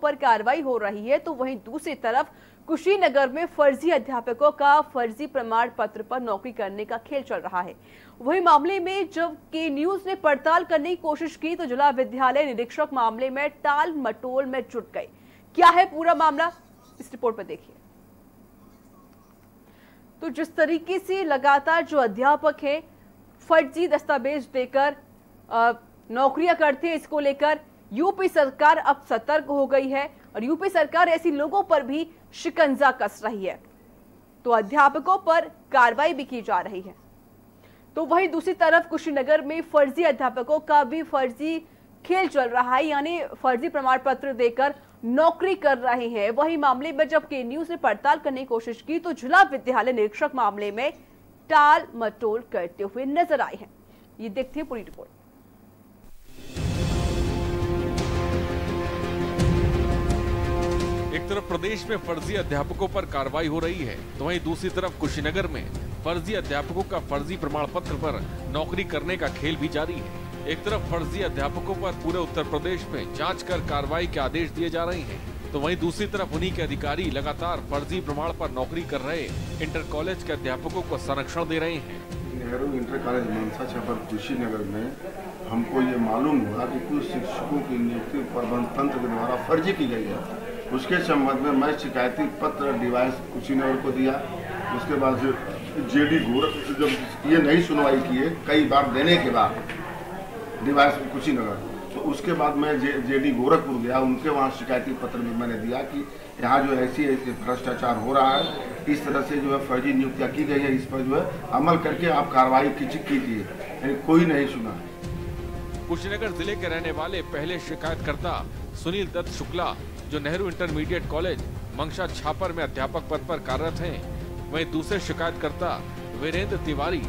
पर कार्रवाई हो रही है, तो वहीं दूसरी तरफ कुशीनगर में फर्जी अध्यापकों का फर्जी प्रमाण पत्र पर नौकरी करने का खेल चल रहा है। वही मामले में जब के न्यूज ने पड़ताल करने की कोशिश की तो जिला विद्यालय निरीक्षक मामले में टाल मटोल में जुट गए। क्या है पूरा मामला, इस रिपोर्ट पर देखिए। तो जिस तरीके से लगातार जो अध्यापक हैं फर्जी दस्तावेज देकर नौकरियां करते हैं, इसको लेकर यूपी सरकार अब सतर्क हो गई है और यूपी सरकार ऐसे लोगों पर भी शिकंजा कस रही है, तो अध्यापकों पर कार्रवाई भी की जा रही है। तो वहीं दूसरी तरफ कुशीनगर में फर्जी अध्यापकों का भी फर्जी खेल चल रहा है, यानी फर्जी प्रमाण पत्र देकर नौकरी कर रहे हैं। वही मामले में जब के न्यूज ने पड़ताल करने की कोशिश की तो जिला विद्यालय निरीक्षक मामले में टाल मटोल करते हुए नजर आए हैं। ये देखते हैं पूरी रिपोर्ट। एक तरफ प्रदेश में फर्जी अध्यापकों पर कार्रवाई हो रही है, तो वहीं दूसरी तरफ कुशीनगर में फर्जी अध्यापकों का फर्जी प्रमाण पत्र पर नौकरी करने का खेल भी जारी है। एक तरफ फर्जी अध्यापकों पर पूरे उत्तर प्रदेश में जांच कर कार्रवाई के आदेश दिए जा रहे हैं, तो वहीं दूसरी तरफ उन्हीं के अधिकारी लगातार फर्जी प्रमाण पर नौकरी कर रहे इंटर कॉलेज के अध्यापकों को संरक्षण दे रहे हैं। नेहरू इंटर कॉलेज मनसा छापर कुशीनगर में हमको ये मालूम हुआ कि कुछ शिक्षकों की नियुक्ति प्रबंध तंत्र के द्वारा फर्जी की गई है। उसके संबंध में मैं शिकायती पत्र डिवाइस कुशीनगर को दिया। उसके बाद जेडी गोरख जब ये नहीं सुनवाई किए कई बार देने के बाद डिवाइस कुशीनगर, तो उसके बाद मैं जेडी गोरखपुर गया, उनके वहाँ शिकायती पत्र में मैंने दिया कि यहाँ जो ऐसी भ्रष्टाचार हो रहा है, इस तरह से जो है फर्जी नियुक्तियाँ की गई है, इस पर जो है अमल करके आप कार्रवाई कीजिए, यानी कोई नहीं सुना। कुशीनगर जिले के रहने वाले पहले शिकायतकर्ता सुनील दत्त शुक्ला, जो नेहरू इंटरमीडिएट कॉलेज मंगसा छापर में अध्यापक पद पर कार्यरत हैं, वहीं दूसरे शिकायतकर्ता वीरेंद्र तिवारी,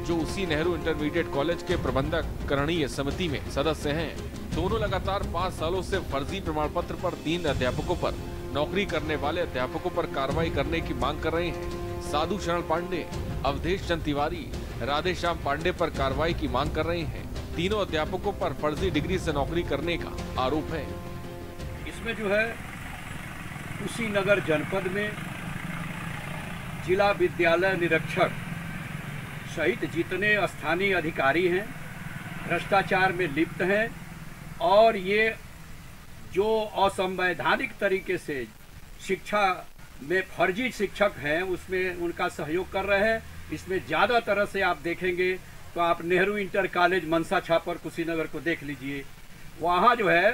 जो उसी नेहरू इंटरमीडिएट कॉलेज के प्रबंधक करणीय समिति में सदस्य हैं। दोनों लगातार 5 सालों से फर्जी प्रमाण पत्र पर 3 अध्यापकों पर नौकरी करने वाले अध्यापकों पर कार्रवाई करने की मांग कर रहे हैं। साधु शरण पांडे, अवधेश चंद तिवारी, राधेश्याम पांडे पर कार्रवाई की मांग कर रहे हैं। तीनों अध्यापकों पर फर्जी डिग्री से नौकरी करने का आरोप है। इसमें जो है कुशीनगर जनपद में जिला विद्यालय निरीक्षक सहित जितने स्थानीय अधिकारी हैं भ्रष्टाचार में लिप्त हैं और ये जो असंवैधानिक तरीके से शिक्षा में फर्जी शिक्षक हैं उसमें उनका सहयोग कर रहे हैं। इसमें ज़्यादा तरह से आप देखेंगे तो आप नेहरू इंटर कॉलेज मनसा छापर कुशीनगर को देख लीजिए, वहाँ जो है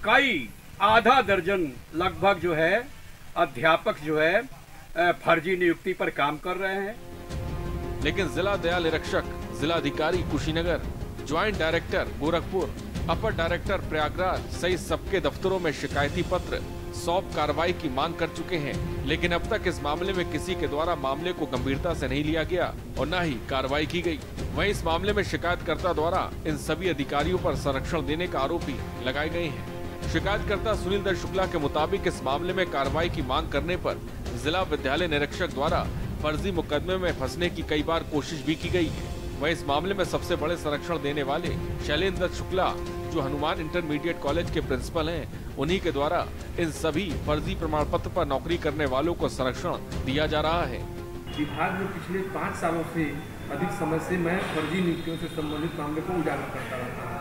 कई आधा दर्जन लगभग जो है अध्यापक जो है फर्जी नियुक्ति पर काम कर रहे हैं। लेकिन जिला दयाल निरीक्षक, जिला अधिकारी कुशीनगर, ज्वाइंट डायरेक्टर गोरखपुर, अपर डायरेक्टर प्रयागराज सहित सबके दफ्तरों में शिकायती पत्र सौंप कार्रवाई की मांग कर चुके हैं, लेकिन अब तक इस मामले में किसी के द्वारा मामले को गंभीरता से नहीं लिया गया और न ही कार्रवाई की गई। वहीं इस मामले में शिकायतकर्ता द्वारा इन सभी अधिकारियों पर संरक्षण देने का आरोप भी लगाए गए हैं। शिकायतकर्ता सुनील दत्त शुक्ला के मुताबिक इस मामले में कार्रवाई की मांग करने पर जिला विद्यालय निरीक्षक द्वारा फर्जी मुकदमे में फंसने की कई बार कोशिश भी की गई है। वहीं इस मामले में सबसे बड़े संरक्षण देने वाले शैलेंद्र दत्त शुक्ला, जो हनुमान इंटरमीडिएट कॉलेज के प्रिंसिपल हैं, उन्हीं के द्वारा इन सभी फर्जी प्रमाण पत्र पर नौकरी करने वालों को संरक्षण दिया जा रहा है। विभाग में पिछले 5 सालों से अधिक समय से मैं फर्जी नियुक्तियों से संबंधित मामले को उजागर करता रहता हूँ।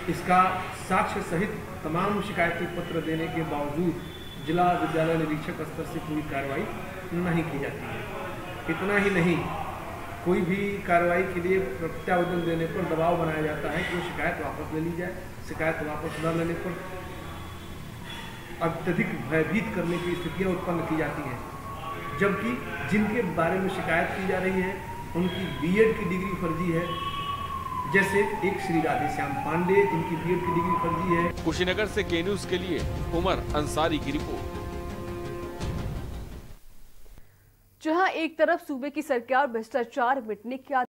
इसका साक्ष्य सहित तमाम शिकायती पत्र देने के बावजूद जिला विद्यालय निरीक्षक स्तर से कोई कार्रवाई नहीं की जाती है। इतना ही नहीं, कोई भी कार्रवाई के लिए प्रत्यावेदन देने पर दबाव बनाया जाता है कि वो शिकायत वापस ले ली जाए। शिकायत वापस न लेने पर अत्यधिक भयभीत करने की स्थितियाँ उत्पन्न की जाती हैं, जबकि जिनके बारे में शिकायत की जा रही है उनकी बीएड की डिग्री फर्जी है। जैसे एक श्री राधेश्याम पांडे, जिनकी बीएड की डिग्री फर्जी है। कुशीनगर से के न्यूज के लिए उमर अंसारी की रिपोर्ट। जहां एक तरफ सूबे की सरकार भ्रष्टाचार मिटने की